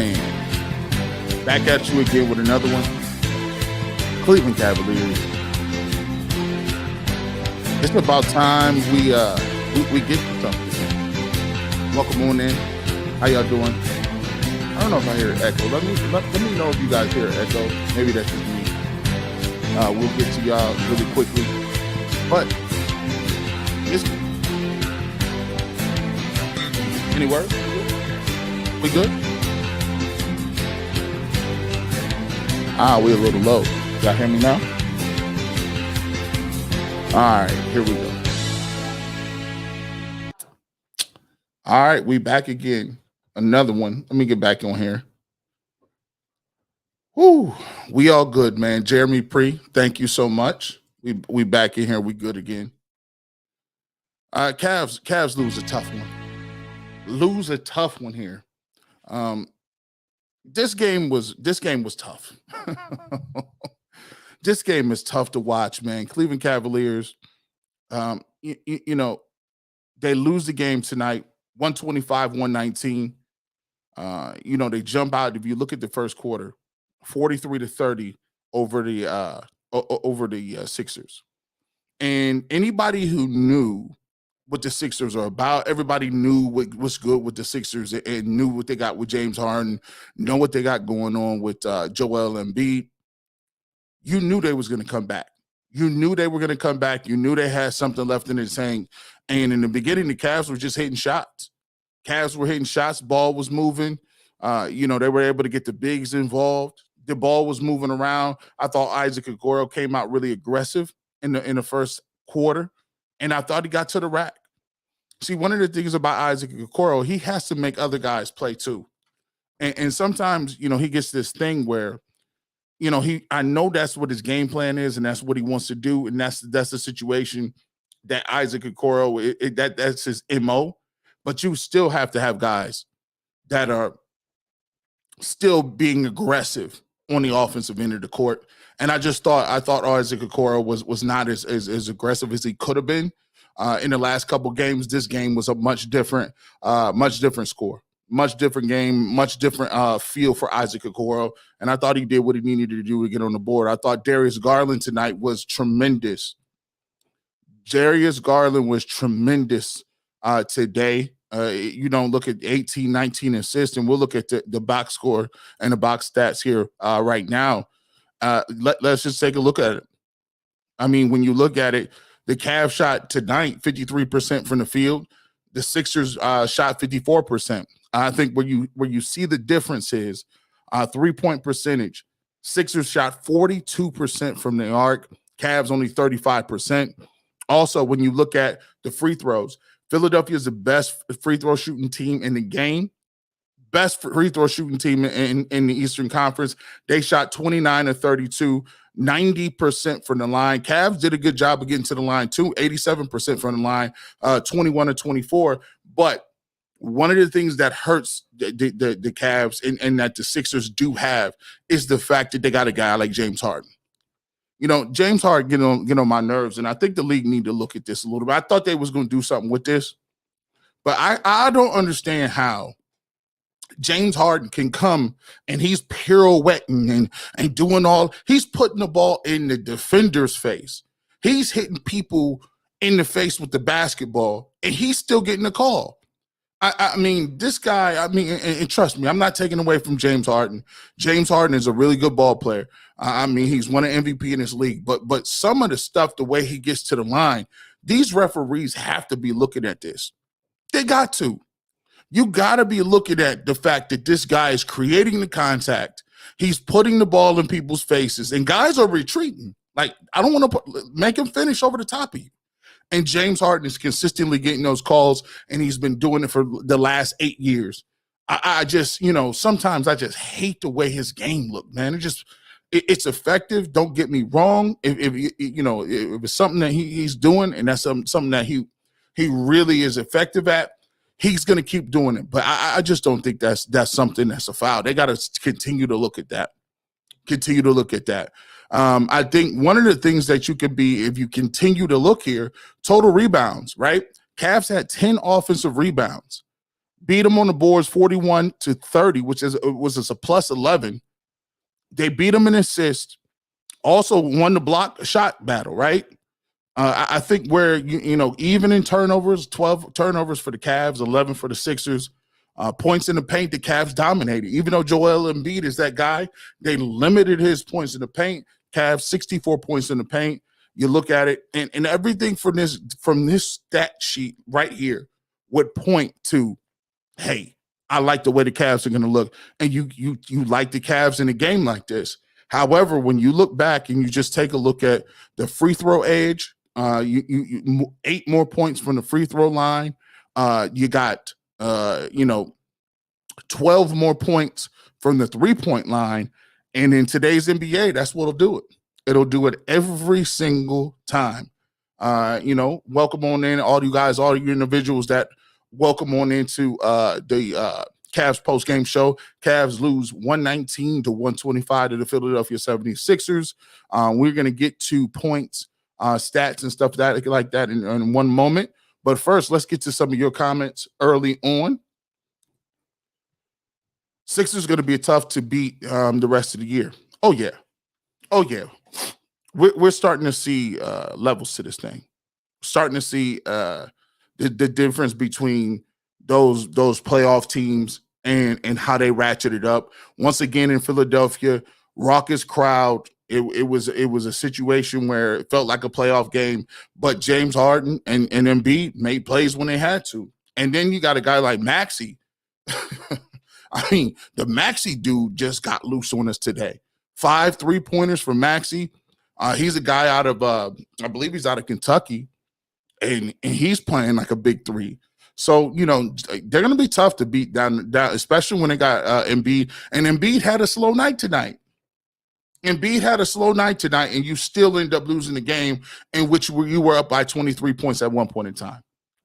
Man, back at you again with another one. Cleveland Cavaliers. It's about time we get to something. Welcome on in. How y'all doing? I don't know if I hear an echo. Let me know if you guys hear an echo. Maybe that's just me. We'll get to y'all really quickly. But any words? We good? We're a little low. Y'all hear me now? All right, here we go. All right, we back again. Another one. Let me get back on here. Whoo, we all good, man. Jeremy Pre, thank you so much. We back in here. We good again. Cavs lose a tough one. Lose a tough one here. This game was tough. This game is tough to watch, man. Cleveland Cavaliers, you know, they lose the game tonight, 125-119. You know, they jump out. If you look at the first quarter, 43-30 over the Sixers. And anybody who knew what the Sixers are about, everybody knew what's good with the Sixers and knew what they got with James Harden, know what they got going on with Joel Embiid. You knew they was going to come back. You knew they were going to come back. You knew they had something left in the tank. And in the beginning, the Cavs were just hitting shots. Cavs were hitting shots. Ball was moving. You know, they were able to get the bigs involved. The ball was moving around. I thought Isaac Okoro came out really aggressive in the first quarter, and I thought he got to the rack. See, one of the things about Isaac Okoro, he has to make other guys play too. And sometimes, you know, he gets this thing where, you know, I know that's what his game plan is and that's what he wants to do. And that's the situation that Isaac Okoro, that's his MO. But you still have to have guys that are still being aggressive on the offensive end of the court. And I thought Isaac Okoro was not as aggressive as he could have been. In the last couple games, this game was a much different score, much different game, much different feel for Isaac Okoro. And I thought he did what he needed to do to get on the board. I thought Darius Garland tonight was tremendous. Darius Garland was tremendous today. You don't look at 18, 19 assists, and we'll look at the box score and the box stats here right now. Let's just take a look at it. I mean, when you look at it, the Cavs shot tonight 53% from the field. The Sixers shot 54%. I think where you see the difference is 3-point percentage. Sixers shot 42% from the arc. Cavs only 35%. Also, when you look at the free throws, Philadelphia is the best free throw shooting team in the game. Best free throw shooting team in the Eastern Conference. They shot 29-32. 90% from the line. Cavs did a good job of getting to the line too, 87% from the line, 21-24. But one of the things that hurts the Cavs and that the Sixers do have is the fact that they got a guy like James Harden. You know, James Harden get on my nerves, and I think the league need to look at this a little bit. I thought they was going to do something with this, but I don't understand how James Harden can come and he's pirouetting and doing he's putting the ball in the defender's face. He's hitting people in the face with the basketball, and he's still getting a call. I mean, this guy, and trust me, I'm not taking away from James Harden. James Harden is a really good ball player. I mean, he's won an MVP in this league, but some of the stuff, the way he gets to the line, these referees have to be looking at this. They got to. You got to be looking at the fact that this guy is creating the contact. He's putting the ball in people's faces, and guys are retreating. Like, I don't want to make him finish over the top of you. And James Harden is consistently getting those calls, and he's been doing it for the last 8 years. I just, you know, sometimes I just hate the way his game look, man. It's effective. Don't get me wrong. If you know, if it's something that he's doing, and that's something that he really is effective at, he's going to keep doing it. But I just don't think that's something that's a foul. They got to continue to look at that. I think one of the things that you could be, if you continue to look here, total rebounds, right? Cavs had 10 offensive rebounds. beat them on the boards 41-30, which was a plus 11. They beat them in assists. Also won the block shot battle, right? I think where, even in turnovers, 12 turnovers for the Cavs, 11 for the Sixers. Points in the paint, the Cavs dominated. Even though Joel Embiid is that guy, they limited his points in the paint. Cavs 64 points in the paint. You look at it, and everything from this stat sheet right here would point to, hey, I like the way the Cavs are going to look, and you like the Cavs in a game like this. However, when you look back and you just take a look at the free throw edge, you 8 more points from the free throw line. You got 12 more points from the 3-point line. And in today's NBA, that's what'll do it. It'll do it every single time. Welcome on in, all you guys, all you individuals that welcome on into the Cavs post-game show. Cavs lose 119-125 to the Philadelphia 76ers. We're going to get to points, stats, and stuff like that in one moment. But first, let's get to some of your comments early on. Sixers going to be tough to beat the rest of the year. Oh, yeah. We're starting to see levels to this thing. Starting to see the difference between those playoff teams and how they ratcheted up. Once again in Philadelphia, raucous crowd. It was a situation where it felt like a playoff game, but James Harden and Embiid made plays when they had to. And then you got a guy like Maxey. I mean, the Maxey dude just got loose on us today. 5 3-pointers for Maxey. He's a guy out of, I believe he's out of Kentucky, and he's playing like a big three. So, they're going to be tough to beat down, especially when they got Embiid. And Embiid had a slow night tonight. And you still end up losing the game in which you were up by 23 points at one point in time.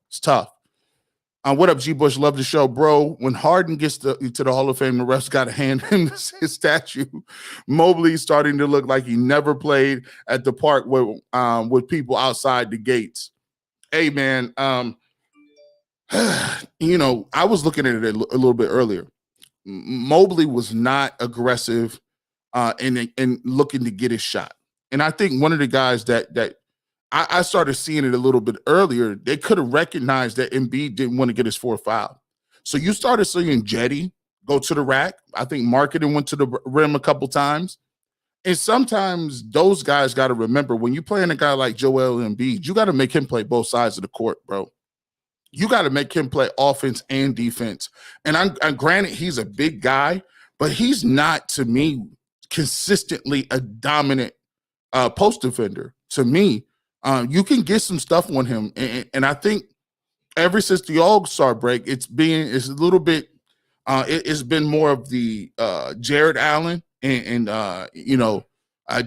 It's tough. What up, G. Bush? Love the show, bro. When Harden gets to the Hall of Fame, the refs got to hand him his statue. Mobley's starting to look like he never played at the park with people outside the gates. Hey, man, I was looking at it a little bit earlier. Mobley was not aggressive and looking to get his shot. And I think one of the guys that I started seeing it a little bit earlier, they could have recognized that Embiid didn't want to get his 4th foul. So you started seeing Jetty go to the rack. I think Marketing went to the rim a couple times. And sometimes those guys got to remember, when you're playing a guy like Joel Embiid, you got to make him play both sides of the court, bro. You got to make him play offense and defense. And I'm granted he's a big guy, but he's not, to me, consistently a dominant post defender. To me, you can get some stuff on him. And I think ever since the All-Star break, it's a little bit, it's been more of the Jared Allen and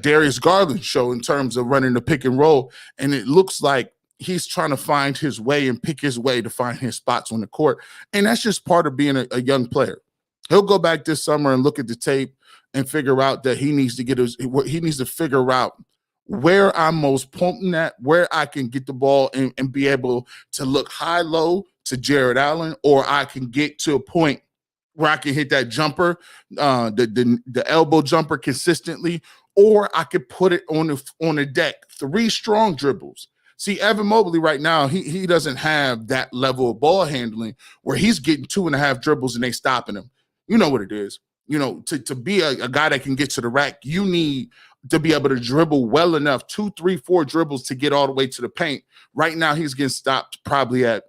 Darius Garland show in terms of running the pick and roll. And it looks like he's trying to find his way and pick his way to find his spots on the court. And that's just part of being a young player. He'll go back this summer and look at the tape and figure out that he needs to figure out where I'm most potent at, where I can get the ball and be able to look high-low to Jared Allen, or I can get to a point where I can hit that jumper, the elbow jumper consistently, or I could put it on the deck. 3 strong dribbles. See, Evan Mobley right now, he doesn't have that level of ball handling where he's getting 2.5 dribbles and they stopping him. You know what it is. To be a guy that can get to the rack, you need to be able to dribble well enough, 2, 3, 4 dribbles to get all the way to the paint. Right now, he's getting stopped probably at,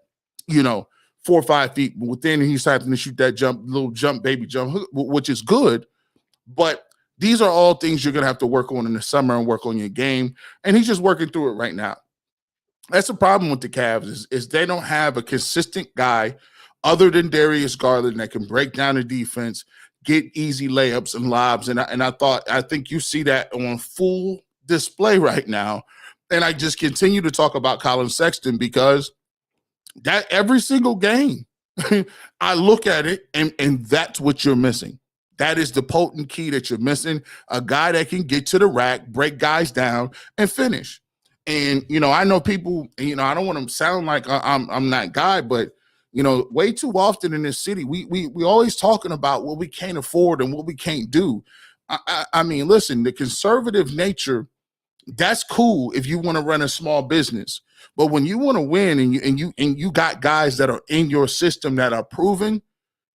4 or 5 feet. Within, he's having to shoot that little baby jump, which is good. But these are all things you're going to have to work on in the summer and work on your game. And he's just working through it right now. That's the problem with the Cavs is they don't have a consistent guy other than Darius Garland that can break down the defense, get easy layups and lobs. And I think you see that on full display right now. And I just continue to talk about Colin Sexton because that every single game, I look at it and that's what you're missing. That is the potent key that you're missing, a guy that can get to the rack, break guys down, and finish. And, I know people, I don't want to sound like I'm that guy, but, Way too often in this city, we always talking about what we can't afford and what we can't do. I mean, listen, the conservative nature, that's cool if you want to run a small business. But when you want to win and you got guys that are in your system that are proven,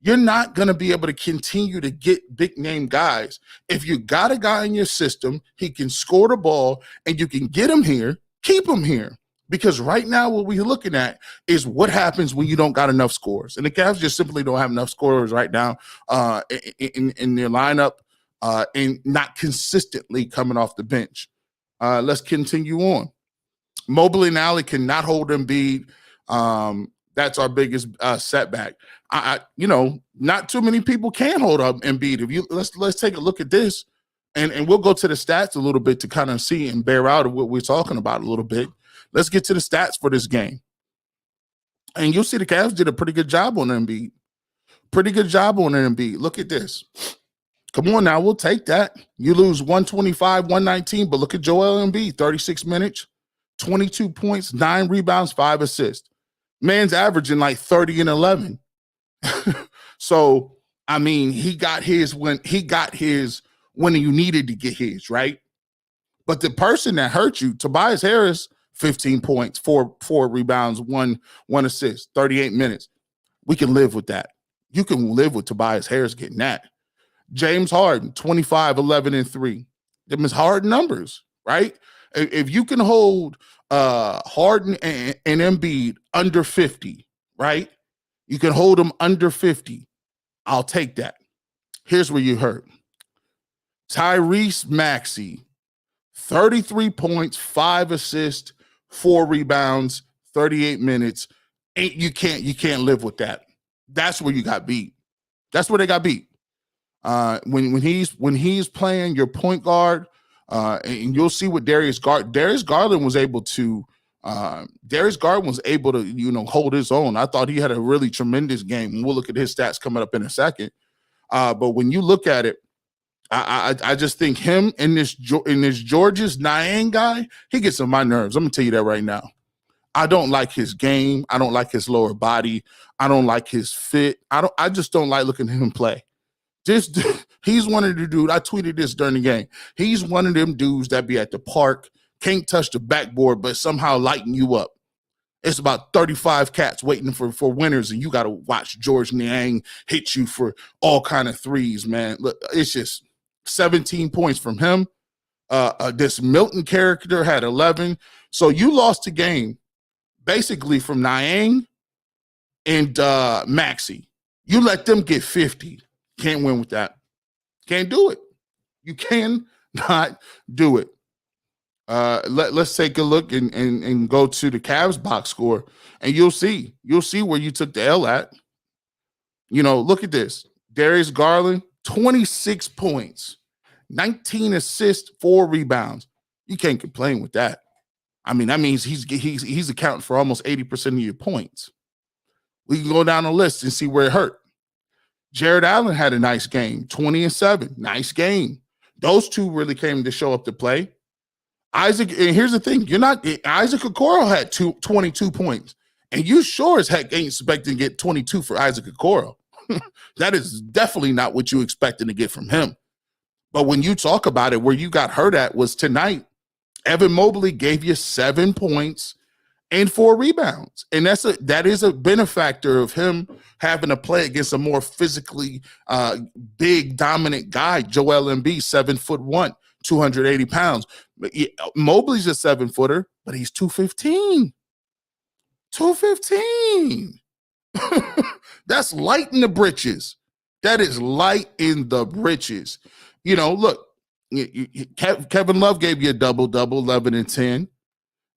you're not going to be able to continue to get big name guys. If you got a guy in your system, he can score the ball and you can get him here, keep him here. Because right now what we're looking at is what happens when you don't got enough scores. And the Cavs just simply don't have enough scorers right now in their lineup and not consistently coming off the bench. Let's continue on. Mobley and Allen cannot hold Embiid. That's our biggest setback. Not too many people can hold up Embiid. Let's take a look at this, and we'll go to the stats a little bit to kind of see and bear out of what we're talking about a little bit. Let's get to the stats for this game, and you'll see the Cavs did a pretty good job on Embiid. Look at this. Come on now, we'll take that. You lose 125, 119, but look at Joel Embiid, 36 minutes, 22 points, 9 rebounds, 5 assists. Man's averaging like 30 and 11. So, I mean, he got his when you needed to get his, right? But the person that hurt you, Tobias Harris, 15 points, 4 rebounds, 1 assist, 38 minutes. We can live with that. You can live with Tobias Harris getting that. James Harden, 25, 11, and 3. Them is hard numbers, right? If you can hold Harden and Embiid under 50, right? You can hold them under 50. I'll take that. Here's where you hurt. Tyrese Maxey, 33 points, 5 assists, 4 rebounds, 38 minutes. You can't live with that. That's where you got beat. That's where they got beat. When he's playing your point guard, and you'll see what Darius Garland was able to hold his own. I thought he had a really tremendous game. We'll look at his stats coming up in a second. But when you look at it, I just think him in this Georges Niang guy, he gets on my nerves. I'm gonna tell you that right now. I don't like his game. I don't like his lower body. I don't like his fit. I just don't like looking at him play. He's one of the dudes. I tweeted this during the game. He's one of them dudes that be at the park, can't touch the backboard, but somehow lighten you up. It's about 35 cats waiting for winners, and you got to watch Georges Niang hit you for all kind of threes, man. Look, it's just 17 points from him. This Milton character had 11. So you lost the game basically from Niang and Maxey. You let them get 50. Can't win with that. Can't do it. You cannot do it. Let's take a look and go to the Cavs box score, and you'll see where you took the L at. Look at this. Darius Garland, 26 points, 19 assists, 4 rebounds. You can't complain with that. I mean, that means he's accounting for almost 80% of your points. We can go down the list and see where it hurt. Jared Allen had a nice game, 20 and 7. Nice game. Those two really came to show up to play. Isaac, and here's the thing, Isaac Okoro had 22 points, and you sure as heck ain't expecting to get 22 for Isaac Okoro. That is definitely not what you expecting to get from him. But when you talk about it, where you got hurt at was tonight. Evan Mobley gave you 7 points and 4 rebounds. And that is a benefactor of him having to play against a more physically big, dominant guy, Joel Embiid, 7'1", 280 pounds. Mobley's a 7-footer, but he's 215. 215. That's light in the britches. That is light in the britches. Look, Kevin Love gave you a double-double, 11 and 10.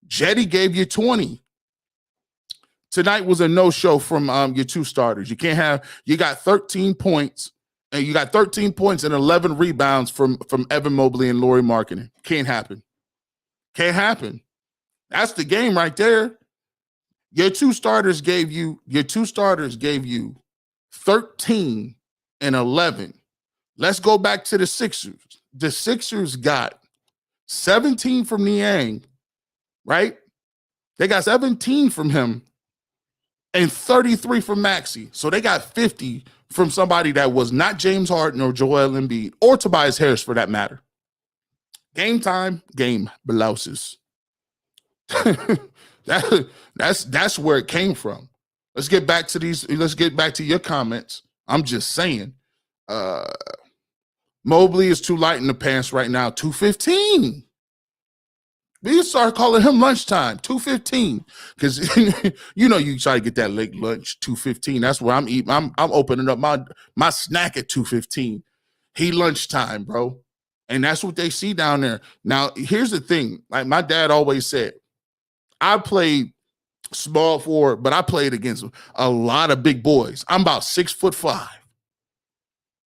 Jetty gave you 20. Tonight was a no-show from your two starters. You got 13 points, and you got 13 points and 11 rebounds from Evan Mobley and Lauri Markkanen. Can't happen. Can't happen. That's the game right there. Your two starters gave you 13 and 11. Let's go back to the Sixers. The Sixers got 17 from Niang, right? They got 17 from him and 33 from Maxey. So they got 50 from somebody that was not James Harden or Joel Embiid or Tobias Harris for that matter. Game time, game blouses. That's where it came from. Let's get back to these. Let's get back to your comments. I'm just saying. Mobley is too light in the pants right now. 2:15. We start calling him lunchtime. 2:15, because you try to get that late lunch. 2:15. That's where I'm eating. I'm opening up my snack at 2:15. He lunchtime, bro, and that's what they see down there. Now, here's the thing. Like my dad always said, I played small forward, but I played against a lot of big boys. I'm about 6'5",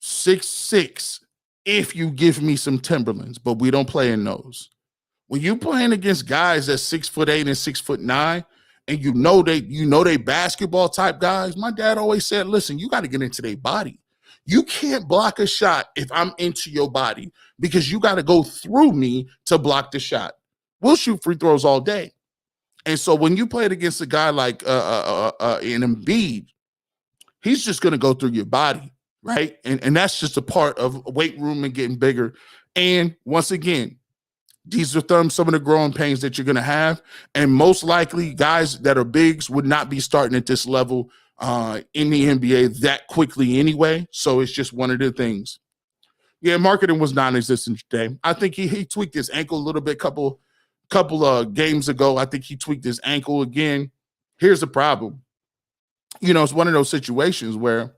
6'6", if you give me some Timberlands, but we don't play in those. When you playing against guys that's 6'8" and 6'9", and you know they basketball type guys, my dad always said, listen, you got to get into their body. You can't block a shot if I'm into your body, because you got to go through me to block the shot. We'll shoot free throws all day. And so when you played against a guy like an Embiid, he's just going to go through your body, right? And that's just a part of weight room and getting bigger. And once again, these are some of the growing pains that you're going to have. And most likely guys that are bigs would not be starting at this level in the NBA that quickly anyway. So it's just one of the things. Yeah, marketing was non-existent today. I think he tweaked his ankle a little bit, couple games ago. I think he tweaked his ankle again. Here's the problem. It's one of those situations where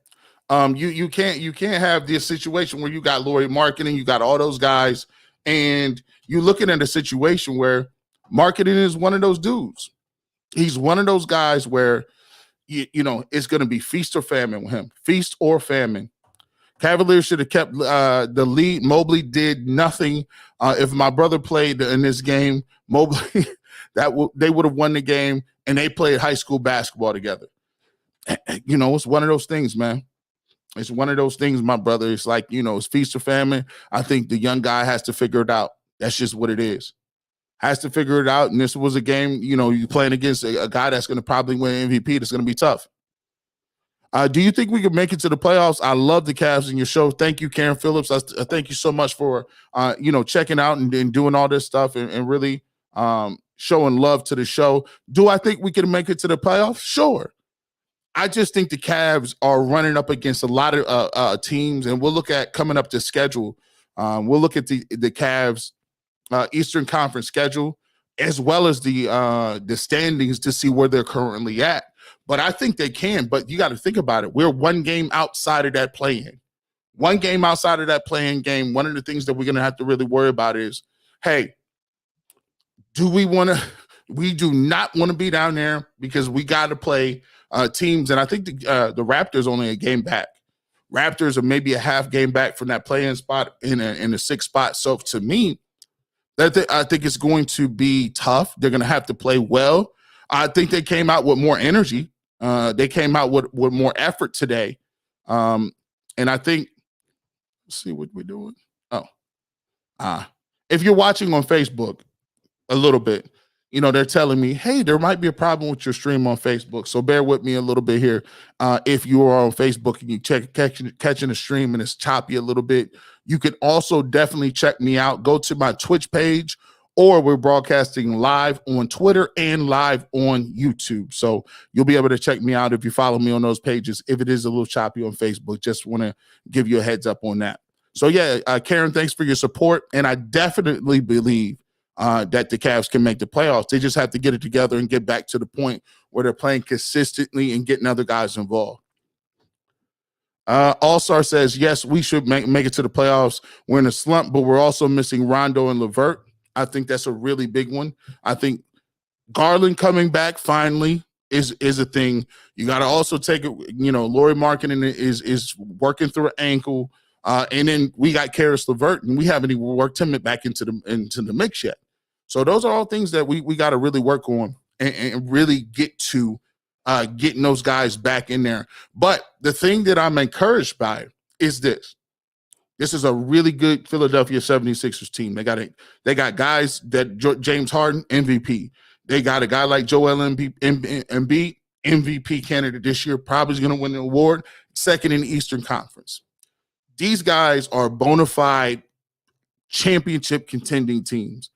you can't have this situation where you got Laurie marketing, you got all those guys, and you're looking at a situation where marketing is one of those dudes. He's one of those guys where it's going to be feast or famine with him. Feast or famine. Cavaliers should have kept the lead. Mobley did nothing. If my brother played in this game, Mobley, they would have won the game, and they played high school basketball together. It's one of those things, man. It's one of those things, my brother. It's like, it's feast or famine. I think the young guy has to figure it out. That's just what it is. Has to figure it out. And this was a game, you playing against a guy that's going to probably win MVP. That's going to be tough. Do you think we can make it to the playoffs? I love the Cavs in your show. Thank you, Karen Phillips. Thank you so much for, checking out and doing all this stuff and really showing love to the show. Do I think we can make it to the playoffs? Sure. I just think the Cavs are running up against a lot of teams, and we'll look at coming up the schedule. We'll look at the Cavs Eastern Conference schedule, as well as the standings to see where they're currently at. But I think they can. But you got to think about it. We're one game outside of that play-in. One game outside of that play-in game. One of the things that we're going to have to really worry about is, hey, we do not want to be down there, because we got to play teams. And I think the Raptors only a game back. Raptors are maybe a half game back from that play-in spot in the sixth spot. So to me, I think it's going to be tough. They're going to have to play well. I think they came out with more energy. They came out with more effort today. And I think, let's see what we're doing. If you're watching on Facebook a little bit, they're telling me, hey, there might be a problem with your stream on Facebook. So bear with me a little bit here. If you are on Facebook and you catching the stream and it's choppy a little bit, you can also definitely check me out. Go to my Twitch page, or we're broadcasting live on Twitter and live on YouTube. So you'll be able to check me out if you follow me on those pages. If it is a little choppy on Facebook, just want to give you a heads up on that. So yeah, Karen, thanks for your support. And I definitely believe that the Cavs can make the playoffs. They just have to get it together and get back to the point where they're playing consistently and getting other guys involved. All-Star says, yes, we should make it to the playoffs. We're in a slump, but we're also missing Rondo and LeVert. I think that's a really big one. I think Garland coming back finally is a thing. You got to also take it, Laurie Markkinen is working through an ankle. And then we got Caris LeVert, and we haven't even worked him back into the mix yet. So those are all things that we got to really work on and really get to getting those guys back in there. But the thing that I'm encouraged by is this. This is a really good Philadelphia 76ers team. They got guys that James Harden, MVP. They got a guy like Joel Embiid, MVP candidate this year, probably is going to win the award, second in the Eastern Conference. These guys are bona fide championship contending teams.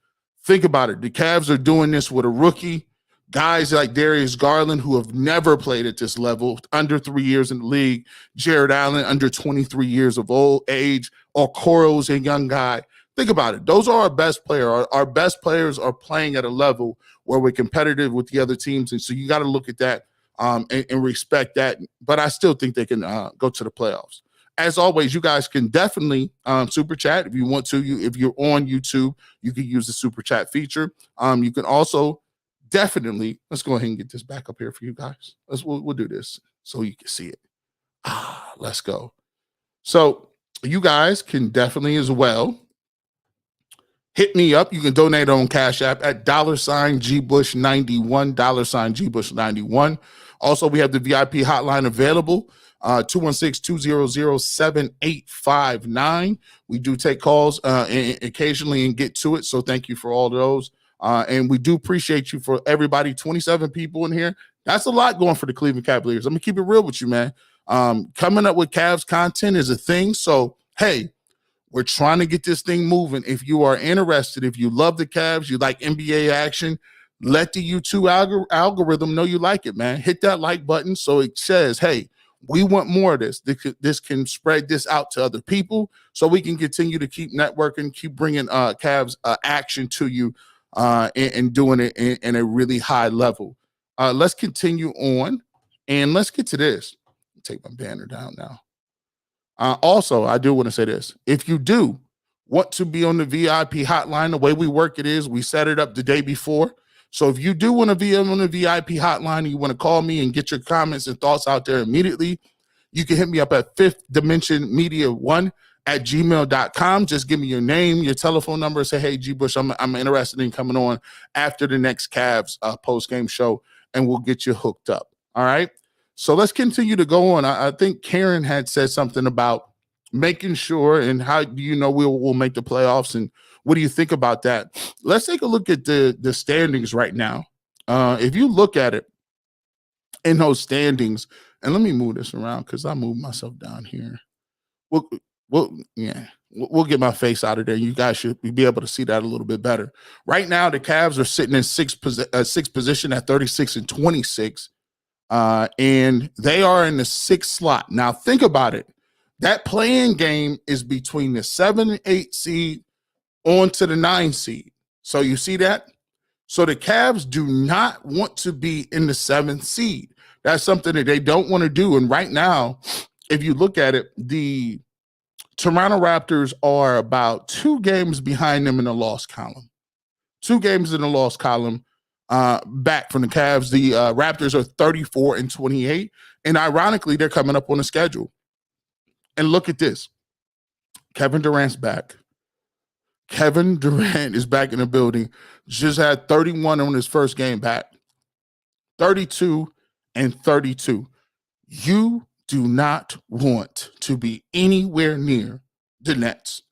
Think about it. The Cavs are doing this with a rookie. Guys like Darius Garland, who have never played at this level, under 3 years in the league. Jared Allen, under 23 years of old age. Okoro's a young guy. Think about it. Those are our best players. Our best players are playing at a level where we're competitive with the other teams. And so you got to look at that and respect that. But I still think they can go to the playoffs. As always, you guys can definitely super chat if you want to. If you're on YouTube, you can use the super chat feature. You can also definitely, let's go ahead and get this back up here for you guys. We'll do this so you can see it. Let's go. So you guys can definitely as well hit me up. You can donate on Cash App at $GBush91, $GBush91. Also, we have the VIP hotline available. 216-200-7859. We do take calls occasionally and get to it. So thank you for all those. And we do appreciate you for everybody, 27 people in here. That's a lot going for the Cleveland Cavaliers. I'm going to keep it real with you, man. Coming up with Cavs content is a thing. So, hey, we're trying to get this thing moving. If you are interested, if you love the Cavs, you like NBA action, let the YouTube algorithm know you like it, man. Hit that like button so it says, hey, we want more of this. This can spread this out to other people so we can continue to keep networking, keep bringing Cavs action to you and doing it in a really high level. Let's continue on and let's get to this. Take my banner down now. Also, I do want to say this. If you do want to be on the VIP hotline, the way we work it is we set it up the day before. So if you do want to be on the VIP hotline and you want to call me and get your comments and thoughts out there immediately, you can hit me up at fifthdimensionmedia1@gmail.com. Just give me your name, your telephone number, say, hey, G Bush, I'm interested in coming on after the next Cavs post-game show, and we'll get you hooked up. All right? So let's continue to go on. I think Karen had said something about making sure and how do you know we'll make the playoffs, and what do you think about that? Let's take a look at the standings right now. If you look at it in those standings, and let me move this around because I moved myself down here. We'll get my face out of there. You guys should be able to see that a little bit better. Right now, the Cavs are sitting in sixth position at 36-26. And they are in the 6th slot. Now, think about it. That playing game is between the 7 and 8 seed on to the 9 seed. So you see that? So the Cavs do not want to be in the 7th seed. That's something that they don't want to do. And right now, if you look at it, the Toronto Raptors are about 2 games behind them in the loss column. 2 games in the loss column. Back from the Cavs. The Raptors are 34-28, and ironically, they're coming up on the schedule. And look at this. Kevin Durant's back. Kevin Durant is back in the building. Just had 31 on his first game back. 32-32. You do not want to be anywhere near the Nets.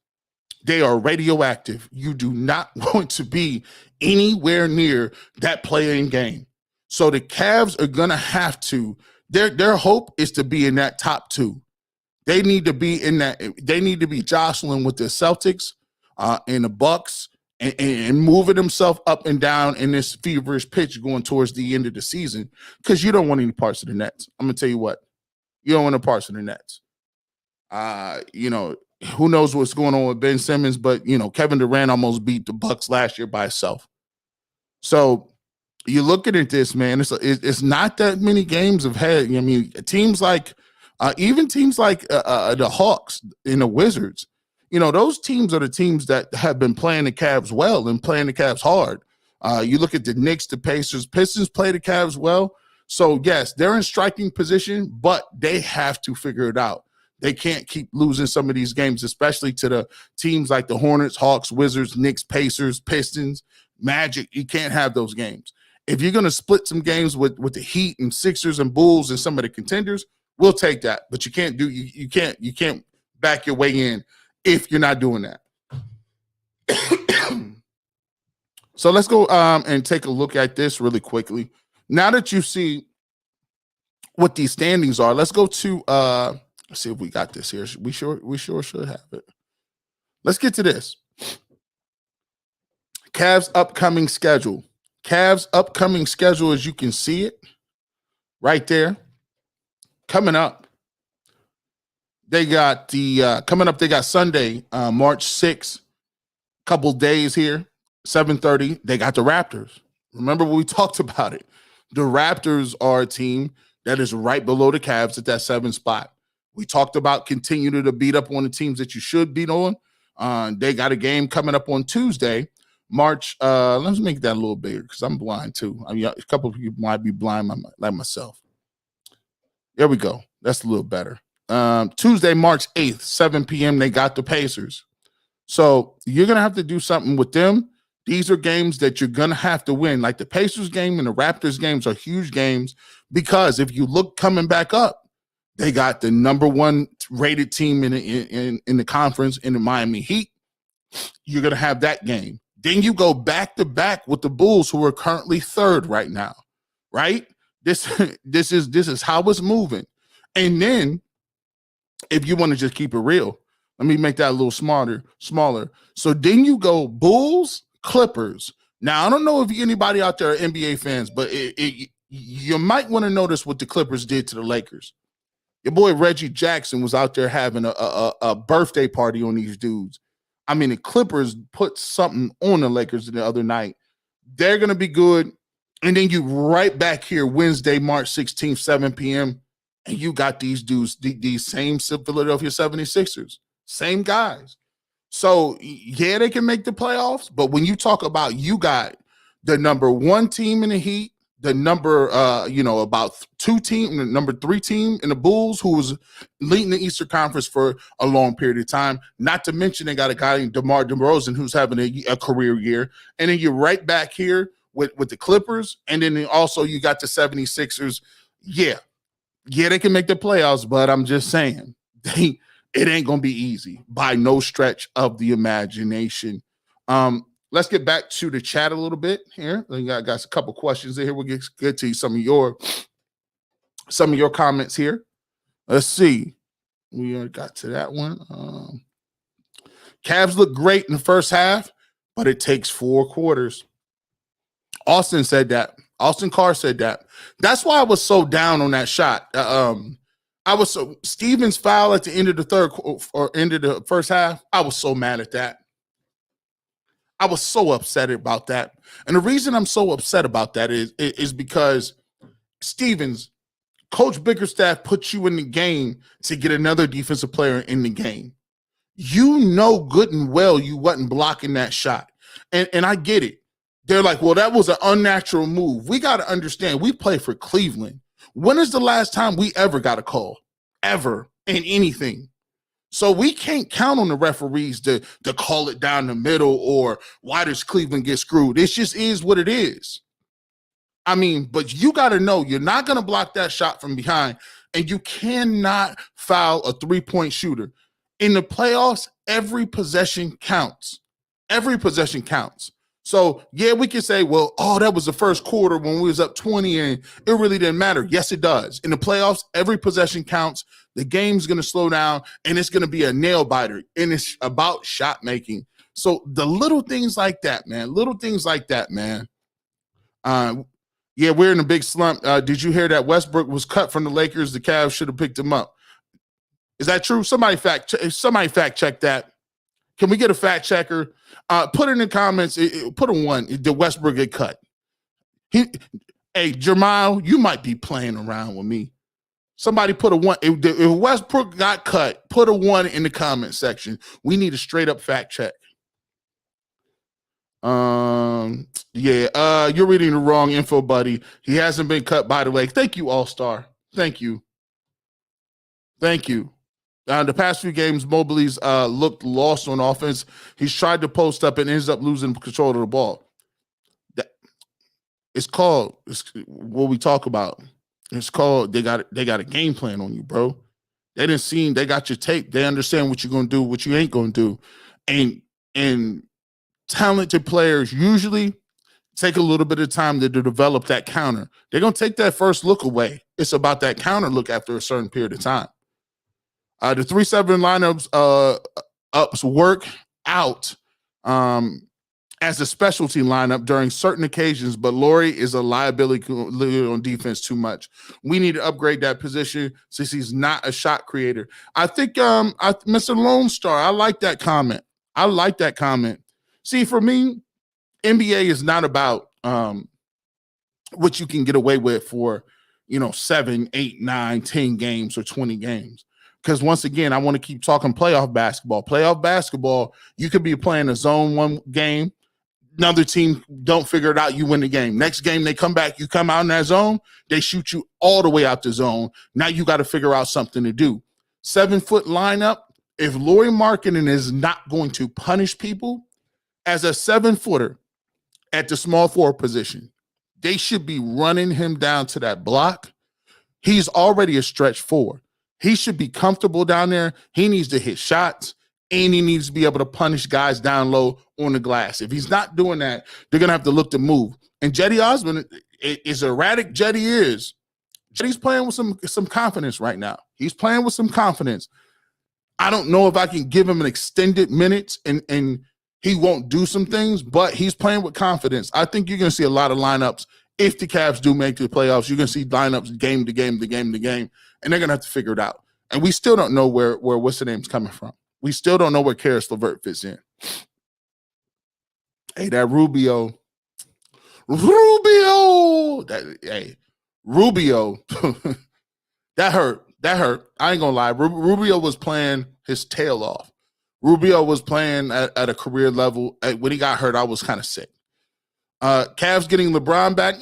They are radioactive. You do not want to be anywhere near that playing game. So the Cavs are going to have to, their hope is to be in that top 2. They need to be in that, they need to be jostling with the Celtics and the Bucks and moving themselves up and down in this feverish pitch going towards the end of the season, because you don't want any parts of the Nets. I'm going to tell you what, you don't want any parts of the Nets. Who knows what's going on with Ben Simmons, but, Kevin Durant almost beat the Bucks last year by himself. So you're looking at this, man. It's not that many games ahead. I mean, teams like the Hawks and the Wizards, those teams are the teams that have been playing the Cavs well and playing the Cavs hard. You look at the Knicks, the Pacers, Pistons play the Cavs well. So, yes, they're in striking position, but they have to figure it out. They can't keep losing some of these games, especially to the teams like the Hornets, Hawks, Wizards, Knicks, Pacers, Pistons, Magic. You can't have those games. If you're going to split some games with the Heat and Sixers and Bulls and some of the contenders, we'll take that. But you can't back your way in if you're not doing that. So let's go and take a look at this really quickly. Now that you see what these standings are. Let's go to let's see if we got this here. We sure should have it. Let's get to this. Cavs upcoming schedule. Cavs upcoming schedule, as you can see it right there. Coming up. They got they got Sunday, March 6th, couple days here, 7:30. They got the Raptors. Remember what we talked about it. The Raptors are a team that is right below the Cavs at that 7th spot. We talked about continuing to beat up on the teams that you should beat on. They got a game coming up on Tuesday, March. Let's make that a little bigger because I'm blind too. I mean, a couple of people might be blind like myself. There we go. That's a little better. Tuesday, March 8th, 7 p.m. They got the Pacers. So you're going to have to do something with them. These are games that you're going to have to win. Like the Pacers game and the Raptors games are huge games because if you look coming back up, they got the number 1 rated team in the conference in the Miami Heat. You're going to have that game. Then you go back to back with the Bulls, who are currently 3rd right now, right? This is how it's moving. And then if you want to just keep it real, let me make that a little smaller. So then you go Bulls, Clippers. Now, I don't know if anybody out there are NBA fans, but you might want to notice what the Clippers did to the Lakers. Your boy Reggie Jackson was out there having a birthday party on these dudes. I mean, the Clippers put something on the Lakers the other night. They're going to be good. And then you right back here Wednesday, March 16th, 7 p.m., and you got these dudes, these same Philadelphia 76ers, same guys. So, yeah, they can make the playoffs. But when you talk about you got the number 1 team in the Heat, the number, about 2 team, the number 3 team in the Bulls, who was leading the Eastern Conference for a long period of time. Not to mention they got a guy named DeMar DeRozan who's having a career year. And then you're right back here with the Clippers. And then also you got the 76ers. Yeah, they can make the playoffs, but I'm just saying, it ain't going to be easy by no stretch of the imagination. Let's get back to the chat a little bit here. I got a couple questions in here. We'll get to some of your comments here. Let's see. We already got to that one. Cavs look great in the first half, but it takes 4 quarters. Austin said that. Austin Carr said that. That's why I was so down on that shot. Stevens foul at the end of the end of the first half. I was so mad at that. I was so upset about that. And the reason I'm so upset about that is because Stevens, Coach Bickerstaff put you in the game to get another defensive player in the game. You know good and well you wasn't blocking that shot. And I get it. They're like, well, that was an unnatural move. We got to understand, we play for Cleveland. When is the last time we ever got a call? Ever in anything? So we can't count on the referees to call it down the middle or why does Cleveland get screwed? It just is what it is. I mean, but you got to know you're not going to block that shot from behind, and you cannot foul a 3-point shooter. In the playoffs, every possession counts. Every possession counts. So, yeah, we can say, well, that was the first quarter when we was up 20 and it really didn't matter. Yes, it does. In the playoffs, every possession counts. The game's going to slow down and it's going to be a nail biter, and it's about shot making. So the little things like that, man, yeah, we're in a big slump. Did you hear that Westbrook was cut from the Lakers? The Cavs should have picked him up. Is that true? Somebody fact check that. Can we get a fact checker? Put it in the comments. Put a 1. Did Westbrook get cut? Hey, Jamal, you might be playing around with me. Somebody put a 1. If Westbrook got cut, put a 1 in the comment section. We need a straight up fact check. You're reading the wrong info, buddy. He hasn't been cut, by the way. Thank you, All-Star. Thank you. The past few games, Mobley's looked lost on offense. He's tried to post up and ends up losing control of the ball. It's what we talk about. It's called they got a game plan on you, bro. They got your tape. They understand what you're gonna do, what you ain't gonna do. And talented players usually take a little bit of time to develop that counter. They're going to take that first look away. It's about that counter look after a certain period of time. The 3-7 lineups ups work out as a specialty lineup during certain occasions, but Laurie is a liability on defense too much. We need to upgrade that position since he's not a shot creator. I think Mr. Lone Star, I like that comment. See, for me, NBA is not about what you can get away with for, 7, 8, 9, 10 games or 20 games. Because once again, I want to keep talking playoff basketball. Playoff basketball, you could be playing a zone one game. Another team don't figure it out. You win the game. Next game, they come back. You come out in that zone. They shoot you all the way out the zone. Now you got to figure out something to do. 7-foot lineup. If Lauri Markkanen is not going to punish people as a 7-footer at the small forward position, they should be running him down to that block. He's already a stretch forward. He should be comfortable down there. He needs to hit shots, and he needs to be able to punish guys down low on the glass. If he's not doing that, they're going to have to look to move. And Cedi Osman, as erratic Cedi is, Cedi's playing with some confidence right now. He's playing with some confidence. I don't know if I can give him an extended minutes and he won't do some things, but he's playing with confidence. I think you're going to see a lot of lineups. If the Cavs do make the playoffs, you're going to see lineups game to game, and they're going to have to figure it out. And we still don't know where what's the name's coming from. We still don't know where Karis LeVert fits in. Hey, that Rubio, Rubio, that hurt. I ain't gonna lie. Rubio was playing his tail off. Rubio was playing at a career level. When he got hurt, I was kind of sick. Cavs getting LeBron back,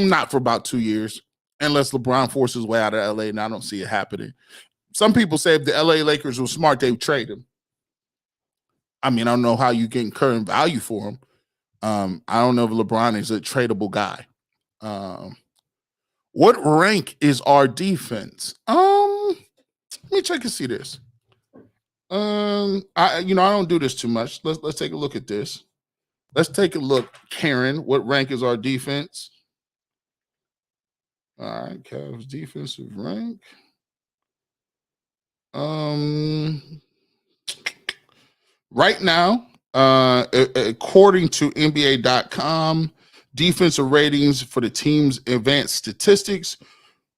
not for about 2 years, unless LeBron forces his way out of LA, and I don't see it happening. Some people say if the LA Lakers were smart, they would trade him. I mean, I don't know how you get current value for him. I don't know if LeBron is a tradable guy. What rank is our defense? Let me check and see this. I don't do this too much. Let's take a look at this. Let's take a look, Karen. What rank is our defense? All right, Cavs defensive rank. Right now, according to NBA.com, defensive ratings for the team's advanced statistics,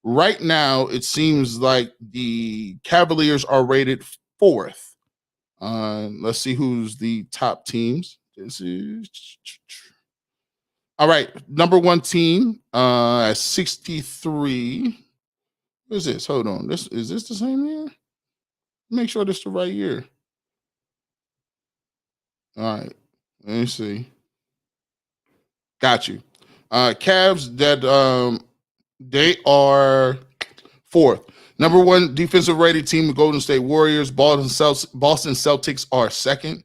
right now it seems like the Cavaliers are rated 4th. Let's see who's the top teams. This is all right. Number 1 team at 63. What is this? Hold on. Is this the same year? Make sure this is the right year. All right. Let me see. Got you. Cavs that they are 4th. Number 1 defensive rated team, the Golden State Warriors. Boston Celtics are 2nd.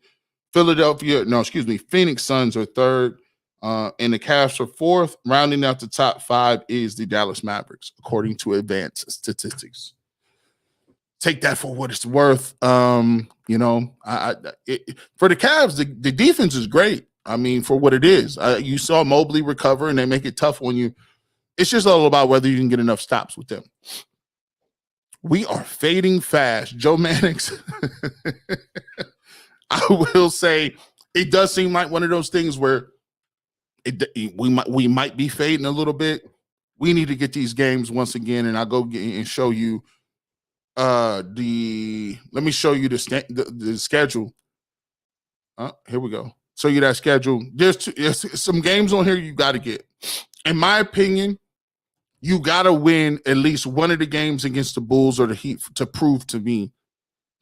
Phoenix Suns are 3rd. And the Cavs are 4th. Rounding out the top 5 is the Dallas Mavericks, according to advanced statistics. Take that for what it's worth. For the Cavs, the defense is great. I mean, for what it is. You saw Mobley recover, and they make it tough on you. It's just all about whether you can get enough stops with them. We are fading fast. Joe Mannix. I will say it does seem like one of those things where we might be fading a little bit. We need to get these games once again, and I'll go and show you let me show you the schedule. Here we go. Show you that schedule. There's some games on here you got to get. In my opinion, you got to win at least one of the games against the Bulls or the Heat to prove to me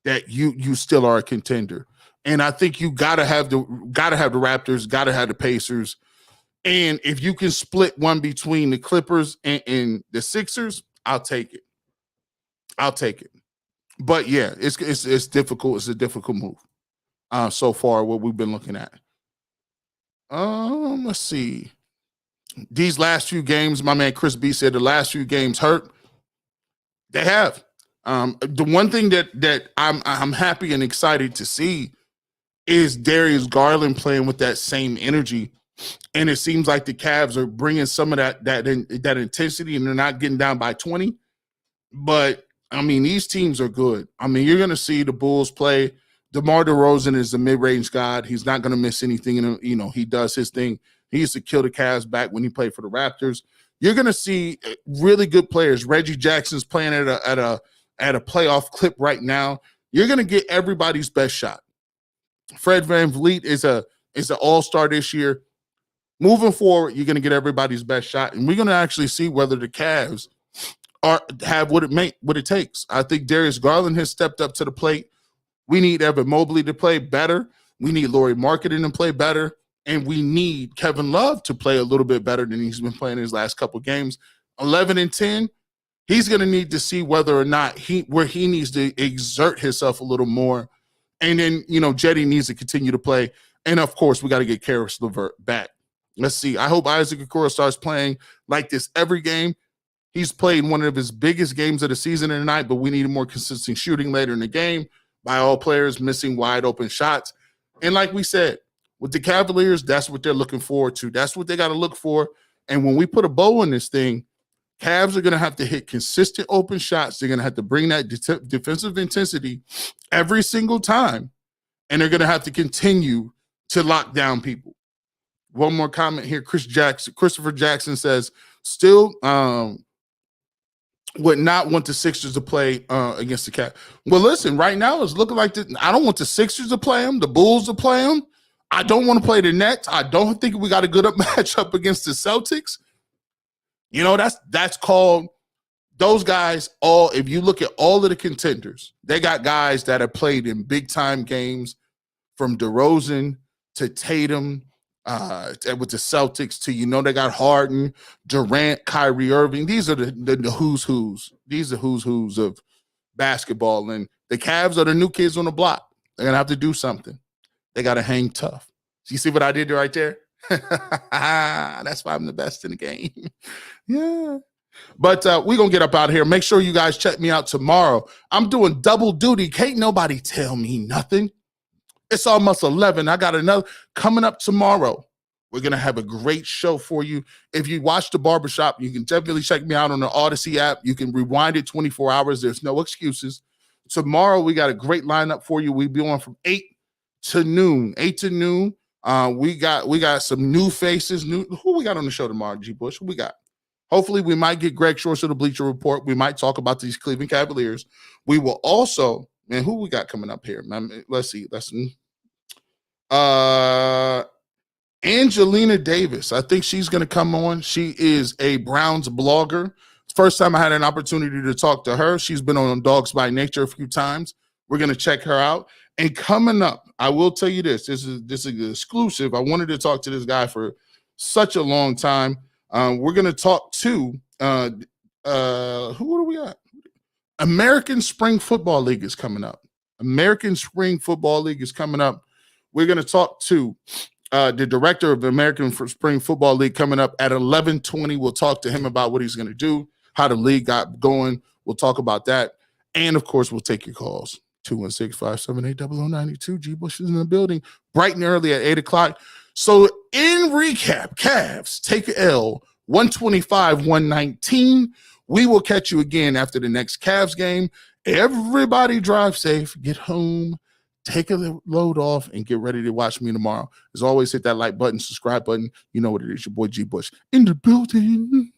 that you still are a contender. And I think you got to have the Raptors, got to have the Pacers. And if you can split one between the Clippers and the Sixers, I'll take it. But yeah, it's difficult. It's a difficult move so far, what we've been looking at. Let's see. These last few games, my man Chris B said the last few games hurt. They have. The one thing that I'm happy and excited to see is Darius Garland playing with that same energy. And it seems like the Cavs are bringing some of that intensity, and they're not getting down by 20. But, I mean, these teams are good. I mean, you're going to see the Bulls play. DeMar DeRozan is the mid-range god. He's not going to miss anything. And, you know, he does his thing. He used to kill the Cavs back when he played for the Raptors. You're going to see really good players. Reggie Jackson's playing at a playoff clip right now. You're going to get everybody's best shot. Fred VanVleet is an all-star this year. Moving forward, you're going to get everybody's best shot, and we're going to actually see whether the Cavs have what it takes. I think Darius Garland has stepped up to the plate. We need Evan Mobley to play better. We need Lauri Markkanen to play better, and we need Kevin Love to play a little bit better than he's been playing his last couple games. 11-10. He's going to need to see whether or not where he needs to exert himself a little more. And then, you know, Jetty needs to continue to play. And, of course, we got to get Karis LeVert back. Let's see. I hope Isaac Okoro starts playing like this every game. He's played one of his biggest games of the season tonight, but we need more consistent shooting later in the game by all players missing wide open shots. And like we said, with the Cavaliers, that's what they're looking forward to. That's what they got to look for. And when we put a bow on this thing, Cavs are going to have to hit consistent open shots. They're going to have to bring that defensive intensity every single time. And they're going to have to continue to lock down people. One more comment here. Christopher Jackson says, still would not want the Sixers to play against the Cavs. Well, listen, right now it's looking like I don't want the Sixers to play them, the Bulls to play them. I don't want to play the Nets. I don't think we got a good matchup against the Celtics. You know, that's called those guys all. If you look at all of the contenders, they got guys that have played in big time games, from DeRozan to Tatum with the Celtics to, you know, they got Harden, Durant, Kyrie Irving. These are the who's who's. These are who's who's of basketball. And the Cavs are the new kids on the block. They're going to have to do something. They got to hang tough. You see what I did right there? That's why I'm the best in the game. Yeah. But we're going to get up out of here. Make sure you guys check me out tomorrow. I'm doing double duty. Can't nobody tell me nothing. It's almost 11. I got another coming up tomorrow. We're going to have a great show for you. If you watch The Barbershop, you can definitely check me out on the Odyssey app. You can rewind it 24 hours. There's no excuses. Tomorrow, we got a great lineup for you. We'll be on from 8 to noon. 8 to noon. We got some new faces. Who we got on the show tomorrow, G. Bush? Who we got? Hopefully, we might get Greg Shorts of the Bleacher Report. We might talk about these Cleveland Cavaliers. We will also, man, who we got coming up here? Let's see. Angelina Davis. I think she's going to come on. She is a Browns blogger. First time I had an opportunity to talk to her. She's been on Dogs by Nature a few times. We're going to check her out. And coming up, I will tell you this. This is an exclusive. I wanted to talk to this guy for such a long time. We're going to talk to who do we got? American Spring Football League is coming up. American Spring Football League is coming up. We're going to talk to the director of the American Spring Football League coming up at 11:20. We'll talk to him about what he's going to do, how the league got going. We'll talk about that. And, of course, we'll take your calls. 216-578-0092. G. Bush is in the building bright and early at 8 o'clock. So, in recap, Cavs take a L, 125-119. We will catch you again after the next Cavs game. Everybody drive safe, get home, take a load off, and get ready to watch me tomorrow. As always, hit that like button, subscribe button. You know what it is. Your boy G. Bush in the building.